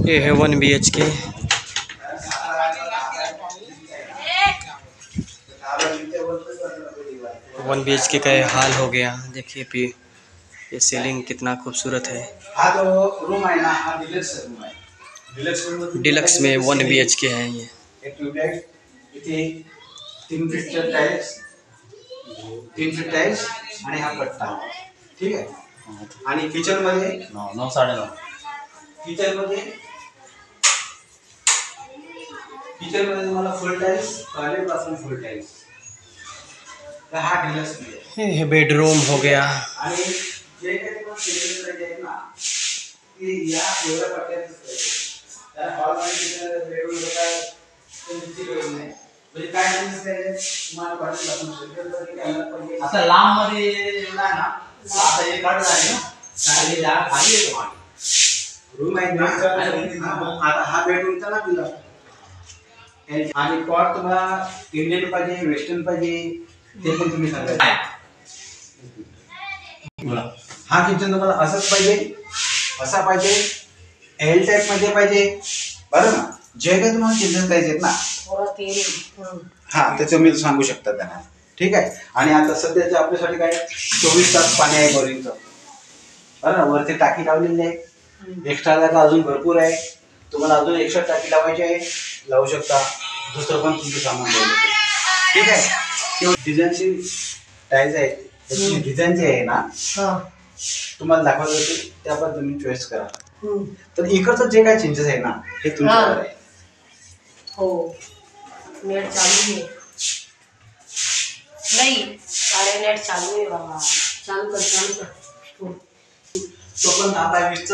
ये है 1 BHK। 1 BHK का ये हाल हो गया। देखिए भी ये सीलिंग कितना खूबसूरत है। हा तो रूम आहे ना, हा डिलक्स रूम आहे। डिलक्स रूम डिलक्स में 1 BHK है ये। एक ट्यूबलाइट, इथे 3 फीट टाइल्स, 3 फीट टाइल्स आणि हा पट्टा, ठीक आहे। आणि किचन मध्ये 9 9.5 किचन मध्ये तुम्हाला फुल टाइल्स, टॉयलेट बाथरूम फुल टाइल्स। तर हा डिलक्स मध्ये ये बेडरूम हो गया। आणि जे काही तुम्हाला सिलेंडर पाहिजे ना, की या एवढ्या पट्ट्यात त्या हॉल मध्ये बेडरूम काय तुमची गरज नाही। म्हणजे काय समजते तुम्हाला पाहिजे आपण सिलेंडर पाहिजे आता लांब मध्ये ना आता हे काढ आहे ना, काय या खाली आहे तुम्हाला रूम आहे ना। आता हा बेडरूमचा ना दिला आणि पॉट तुम्हाला इंडियन पाहिजे वेस्टर्न पाहिजे ते पण तुम्ही सांगा। हा किचन तुम्हाला असंच पाहिजे, असा पाहिजे, एल टाइप मध्ये पाहिजे, बरं ना। जे काही तुम्हाला चेंजेस पाहिजेत ना हा ते तुम्ही सांगू शकता त्यांना, ठीक आहे। आणि आता सध्याचे आपल्यासाठी काय 24 तास पाणी आहे बोरिंगचं, बरं ना। वरती टाकी लावलेली आहे, एक्स्ट्रा जागा अजून भरपूर आहे। तुम्हाला अजून एक्स्ट्रा टाकी लावायची आहे, लावू शकता। दुसरं पण तुमचं सामान ठेवलं, ठीक आहे। डिझाईनची टाईल्स आहे, त्याची डिझाईन जी आहे ना तुम्हाला दाखवलं होते, त्या पण तुम्ही चॉईस करा। तर इकडचं जे काय चेंजेस आहे ना हे तुमच्यावर आहे। हो नेट चालू आहे, नाही सारे नेट चालू आहे बाबा, चालू कर। तो पण 10 बाय 20